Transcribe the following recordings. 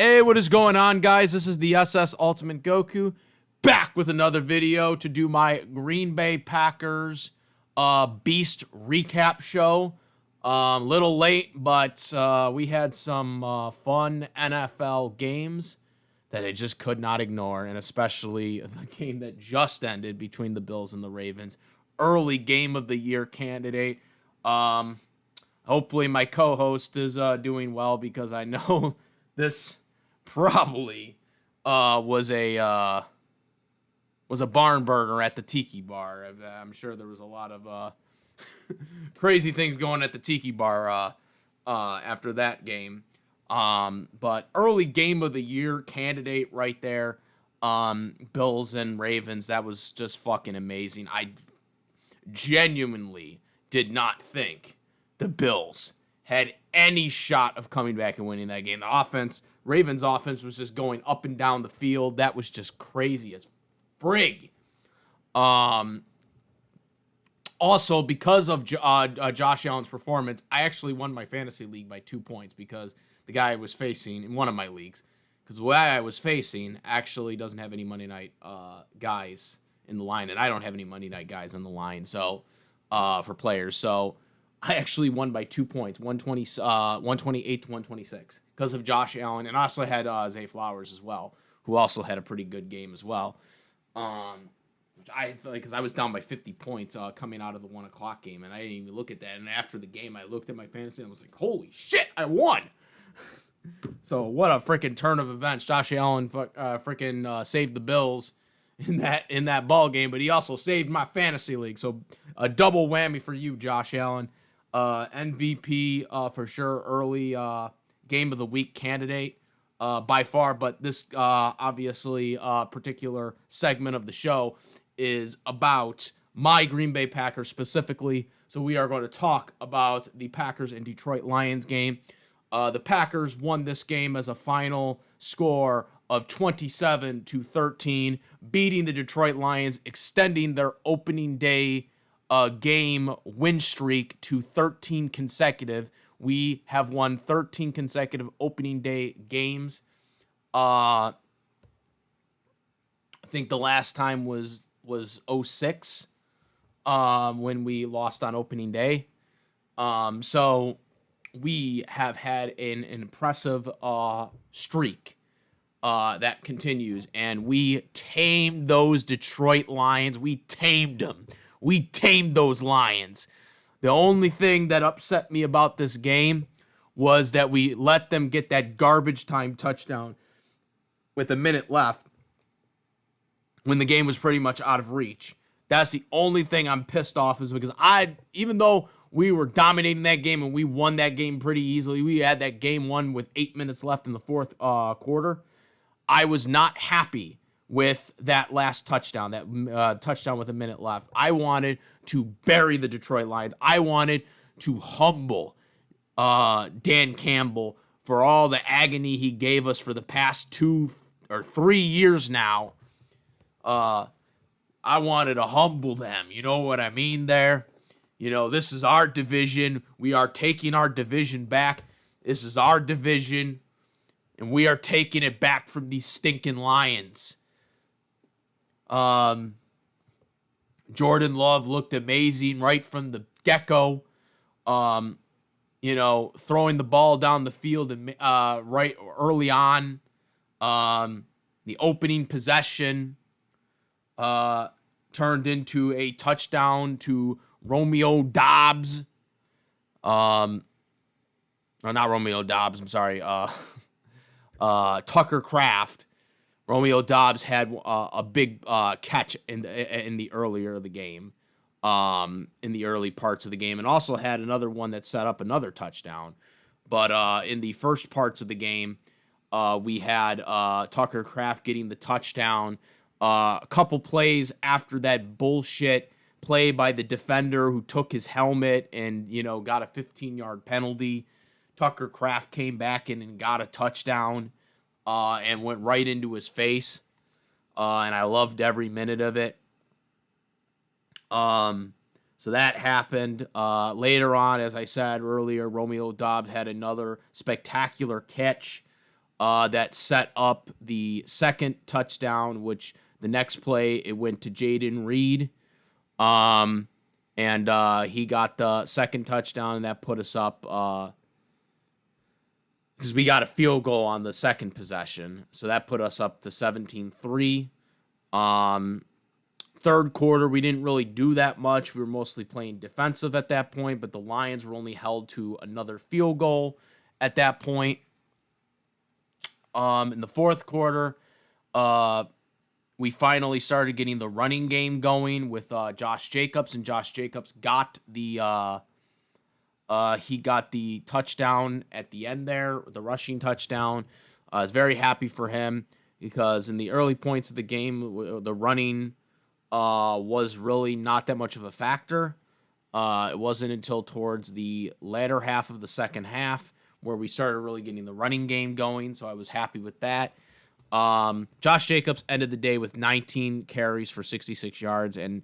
Hey, what is going on, guys? This is the SS Ultimate Goku, back with another video to do my Green Bay Packers Beast recap show. Little late, but we had some fun NFL games that I just could not ignore, and especially the game that just ended between the Bills and the Ravens. Early game of the year candidate. Hopefully my co-host is doing well, because I know this probably was a barn burner at the Tiki Bar. I'm sure there was a lot of crazy things going at the Tiki Bar after that game. But early game of the year candidate right there. Bills and Ravens, that was just fucking amazing. I genuinely did not think the Bills had any shot of coming back and winning that game. The Ravens offense was just going up and down the field. That was just crazy as frig. Also, because of Josh Allen's performance, I actually won my fantasy league by 2 points, because the guy I was facing in one of my leagues, because the guy I was facing actually doesn't have any Monday night guys in the line, and I don't have any Monday night guys in the line, so for players. So I actually won by 2 points, 128 to 126, because of Josh Allen, and I also had Zay Flowers as well, who also had a pretty good game as well. Which I thought, because I was down by 50 points coming out of the 1 o'clock game, and I didn't even look at that. And after the game, I looked at my fantasy and I was like, "Holy shit, I won!" So what a freaking turn of events! Josh Allen freaking saved the Bills in that ball game, but he also saved my fantasy league. So a double whammy for you, Josh Allen. MVP for sure, early game of the week candidate by far. But this obviously particular segment of the show is about my Green Bay Packers specifically. So we are going to talk about the Packers and Detroit Lions game. The Packers won this game as a final score of 27-13, beating the Detroit Lions, extending their opening day game win streak to 13 consecutive. We have won 13 consecutive opening day games. I think the last time was 06 when we lost on opening day. So we have had an impressive streak that continues, and we tamed those Detroit Lions. We tamed them. We tamed those Lions. The only thing that upset me about this game was that we let them get that garbage time touchdown with a minute left when the game was pretty much out of reach. That's the only thing I'm pissed off, is because even though we were dominating that game and we won that game pretty easily, we had that game won with 8 minutes left in the fourth quarter, I was not happy with that last touchdown, that touchdown with a minute left. I wanted to bury the Detroit Lions. I wanted to humble Dan Campbell for all the agony he gave us for the past 2 or 3 years now. I wanted to humble them. You know what I mean there? You know, this is our division. We are taking our division back. This is our division, and we are taking it back from these stinking Lions. Jorden Love looked amazing right from the get-go. Throwing the ball down the field and right early on. The opening possession turned into a touchdown to Romeo Doubs. Not Romeo Doubs, I'm sorry. Tucker Kraft. Romeo Doubs had a big catch in the earlier of the game, in the early parts of the game, and also had another one that set up another touchdown. But in the first parts of the game, we had Tucker Kraft getting the touchdown. A couple plays after that bullshit play by the defender who took his helmet and, got a 15-yard penalty. Tucker Kraft came back in and got a touchdown and went right into his face. And I loved every minute of it. So that happened. Later on, as I said earlier, Romeo Doubs had another spectacular catch that set up the second touchdown, which the next play it went to Jorden Reed. And he got the second touchdown, and that put us up because we got a field goal on the second possession. So that put us up to 17-3. Third quarter, we didn't really do that much. We were mostly playing defensive at that point, but the Lions were only held to another field goal at that point. In the fourth quarter, we finally started getting the running game going with Josh Jacobs, and Josh Jacobs got the touchdown at the end there, the rushing touchdown. I was very happy for him because in the early points of the game, the running was really not that much of a factor. It wasn't until towards the latter half of the second half where we started really getting the running game going, so I was happy with that. Josh Jacobs ended the day with 19 carries for 66 yards and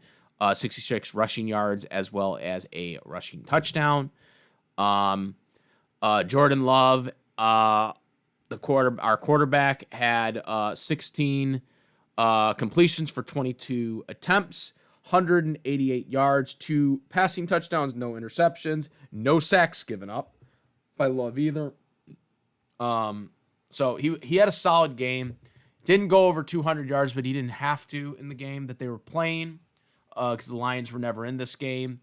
66 rushing yards, as well as a rushing touchdown. Jorden Love, our quarterback, had 16 completions for 22 attempts, 188 yards, 2 passing touchdowns, no interceptions, no sacks given up by Love either. So he had a solid game. Didn't go over 200 yards, but he didn't have to in the game that they were playing because the Lions were never in this game.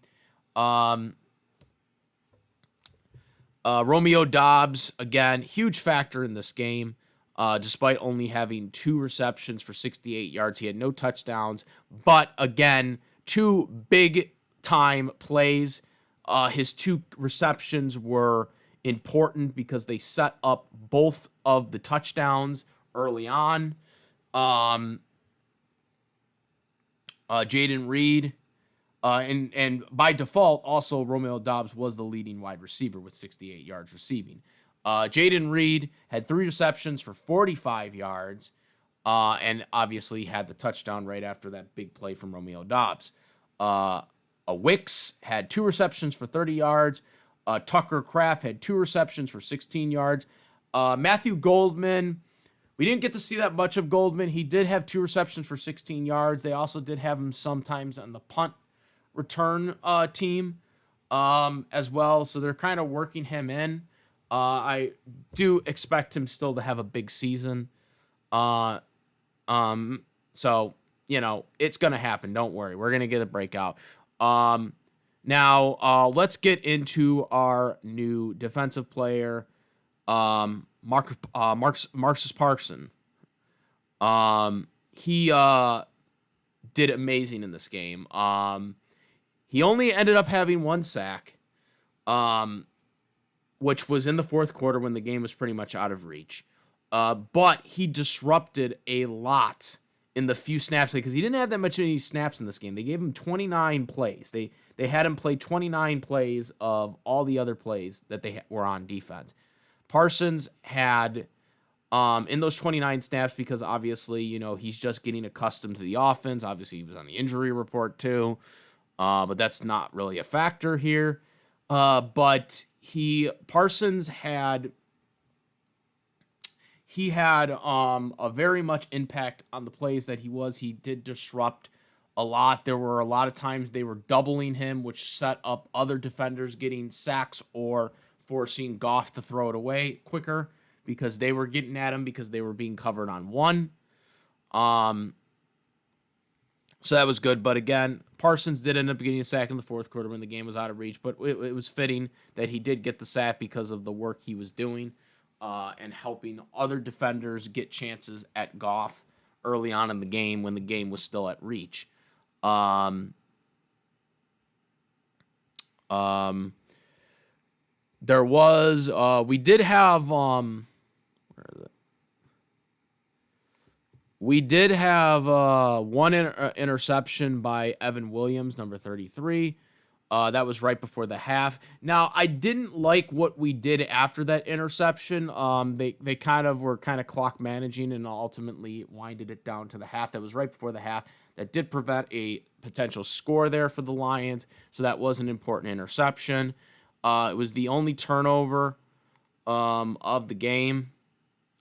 Romeo Doubs, again, huge factor in this game. Despite only having 2 receptions for 68 yards, he had no touchdowns. But again, 2 big-time plays. His 2 receptions were important because they set up both of the touchdowns early on. Jorden Reed, and by default, also Romeo Doubs was the leading wide receiver with 68 yards receiving. Jorden Reed had 3 receptions for 45 yards, and obviously had the touchdown right after that big play from Romeo Doubs. Wicks had 2 receptions for 30 yards. Tucker Kraft had 2 receptions for 16 yards. Matthew Goldman, we didn't get to see that much of Goldman. He did have 2 receptions for 16 yards. They also did have him sometimes on the punt return team as well, so they're kind of working him in. I do expect him still to have a big season. So, it's going to happen. Don't worry. We're going to get a breakout. Now, let's get into our new defensive player, Micah Parsons. He did amazing in this game. He only ended up having 1 sack, which was in the fourth quarter when the game was pretty much out of reach. But he disrupted a lot in the few snaps because he didn't have that many snaps in this game. They gave him 29 plays. They had him play 29 plays of all the other plays that they were on defense. Parsons had in those 29 snaps because obviously, he's just getting accustomed to the offense. Obviously, he was on the injury report too, but that's not really a factor here. But Parsons had a very much impact on the plays that he did disrupt a lot. There were a lot of times they were doubling him, which set up other defenders getting sacks or forcing Goff to throw it away quicker because they were getting at him because they were being covered on one. So that was good. But again, Parsons did end up getting a sack in the fourth quarter when the game was out of reach, but it was fitting that he did get the sack because of the work he was doing and helping other defenders get chances at Goff early on in the game when the game was still at reach. There was, we did have, where is it? We did have one interception by Evan Williams, number 33. That was right before the half. Now, I didn't like what we did after that interception. They kind of were clock managing and ultimately winded it down to the half. That was right before the half. That did prevent a potential score there for the Lions, so that was an important interception. It was the only turnover of the game.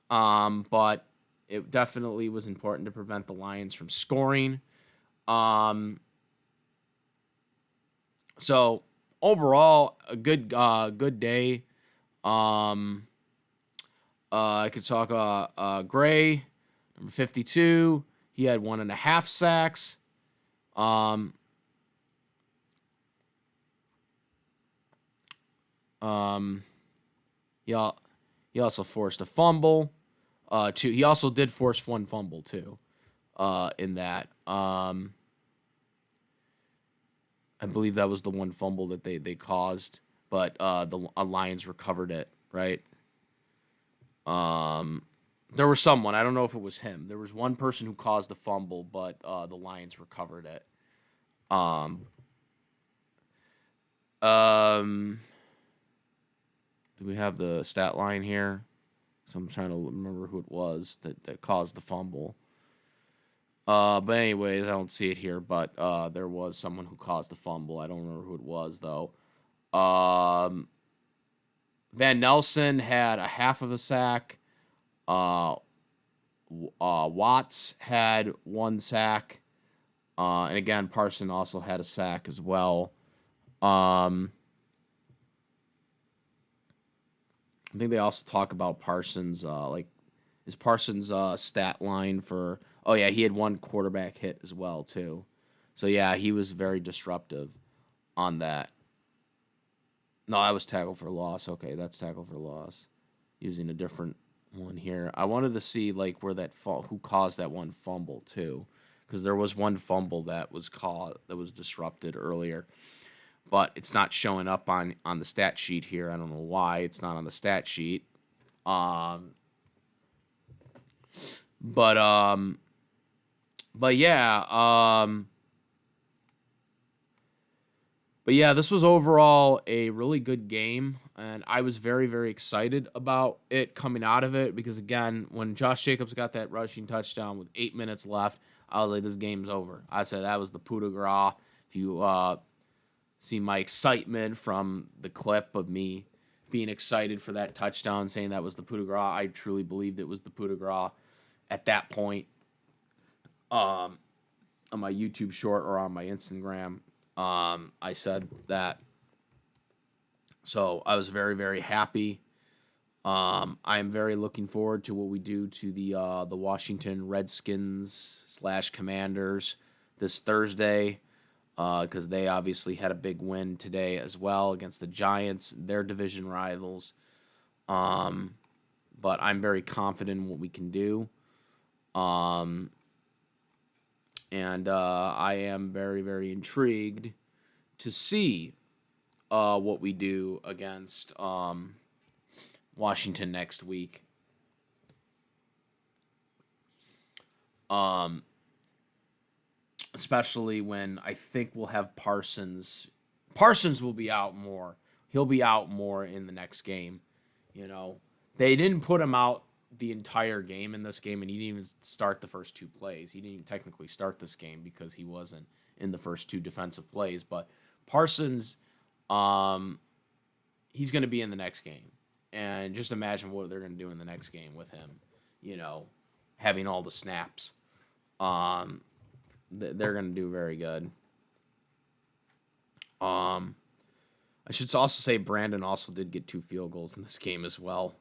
But it definitely was important to prevent the Lions from scoring. Um, so overall, a good day. Um, I could talk Gray, number 52. He had 1.5 sacks. Um, um, he, he also forced a fumble. He also did force one fumble too. In that, I believe that was the one fumble that they caused, but the Lions recovered it, right? There was someone, I don't know if it was him. There was one person who caused the fumble, but the Lions recovered it. Um, um, do we have the stat line here? So I'm trying to remember who it was that caused the fumble. But anyways, I don't see it here, but there was someone who caused the fumble. I don't remember who it was though. Um, Van Nelson had a half of a sack. Uh, Watts had 1 sack. And again, Parson also had a sack as well. I think they also talk about Parsons, is Parsons' stat line for. Oh yeah, he had 1 quarterback hit as well too. So yeah, he was very disruptive on that. No, that was tackle for loss. Okay, that's tackle for loss. Using a different one here. I wanted to see like where who caused that one fumble too, because there was one fumble that was disrupted earlier, but it's not showing up on the stat sheet here. I don't know why it's not on the stat sheet. Um, but but yeah, But yeah, this was overall a really good game, and I was very, very excited about it coming out of it because, again, when Josh Jacobs got that rushing touchdown with 8 minutes left, I was like, this game's over. I said that was the coup de grace. If you see my excitement from the clip of me being excited for that touchdown, saying that was the coup de grace, I truly believed it was the coup de grace at that point on my YouTube short or on my Instagram. I said that. So I was very, very happy. I am very looking forward to what we do to the Washington Redskins / Commanders this Thursday, because they obviously had a big win today as well against the Giants, their division rivals. But I'm very confident in what we can do. And I am very, very intrigued to see what we do against Washington next week. Especially when I think we'll have Parsons. Parsons will be out more. He'll be out more in the next game. You know, they didn't put him out the entire game in this game, and he didn't even start the first 2 plays. He didn't even technically start this game because he wasn't in the first 2 defensive plays. But Parsons, he's going to be in the next game. And just imagine what they're going to do in the next game with him, having all the snaps. They're going to do very good. I should also say Brandon also did get 2 field goals in this game as well,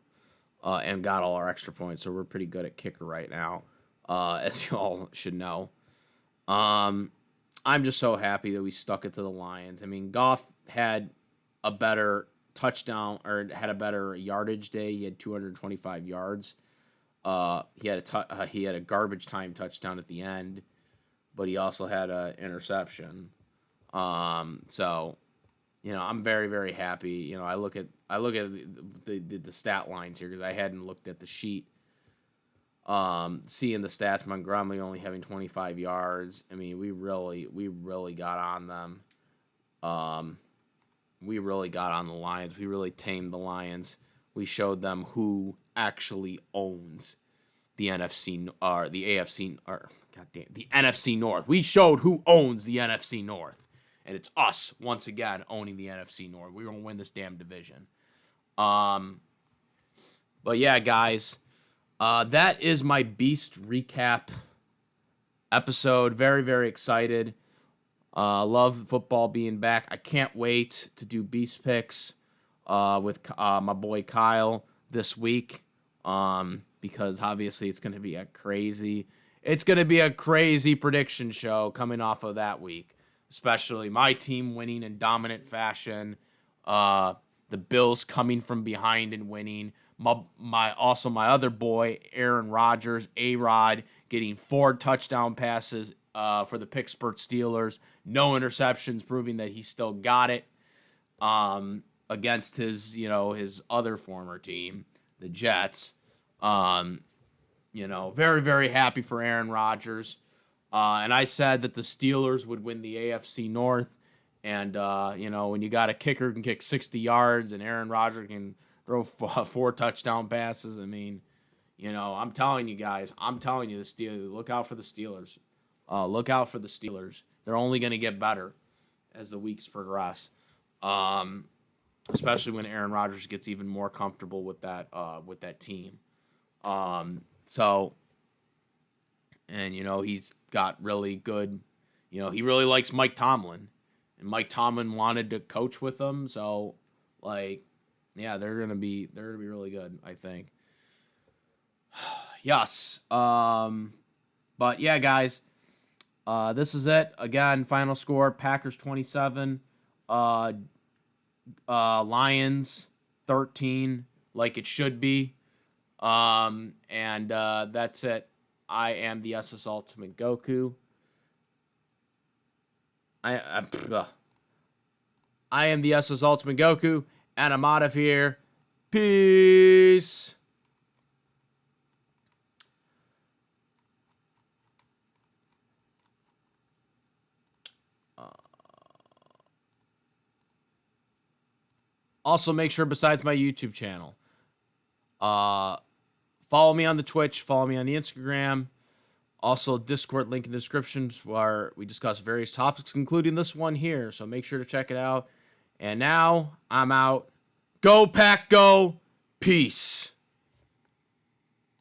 and got all our extra points. So we're pretty good at kicker right now, as you all should know. I'm just so happy that we stuck it to the Lions. I mean, Goff had a better touchdown or had a better yardage day. He had 225 yards. He had a garbage time touchdown at the end, but he also had an interception. So, I'm very, very happy. I look at the stat lines here because I hadn't looked at the sheet. Seeing the stats, Montgomery only having 25 yards. I mean, we really got on them. We really got on the Lions. We really tamed the Lions. We showed them who actually owns the NFC or the AFC or the NFC North. We showed who owns the NFC North. And it's us, once again, owning the NFC North. We're going to win this damn division. But yeah, guys, That is my Beast recap episode. Very, very excited. Love football being back. I can't wait to do Beast picks with my boy Kyle this week, because obviously it's going to be a crazy prediction show coming off of that week, especially my team winning in dominant fashion, the Bills coming from behind and winning, my other boy Aaron Rodgers, A-Rod, getting 4 touchdown passes for the Pittsburgh Steelers, no interceptions, proving that he still got it against his other former team, the Jets. Very, very happy for Aaron Rodgers. And I said that the Steelers would win the AFC North. And, when you got a kicker who can kick 60 yards and Aaron Rodgers can throw 4 touchdown passes, I mean, I'm telling you guys, the Steelers, look out for the Steelers. Look out for the Steelers. They're only going to get better as the weeks progress, especially when Aaron Rodgers gets even more comfortable with that team. He's got really good, he really likes Mike Tomlin, and Mike Tomlin wanted to coach with him. So, they're gonna be really good, I think. Yes. But yeah, guys, this is it. Again, final score: Packers 27, Lions 13, like it should be. That's it. I am the SS Ultimate Goku. I am the SS Ultimate Goku, and I'm out of here. Peace. Also, make sure, besides my YouTube channel, follow me on the Twitch, follow me on the Instagram. Also, Discord link in the description where we discuss various topics, including this one here. So make sure to check it out. And now, I'm out. Go Pack Go. Peace.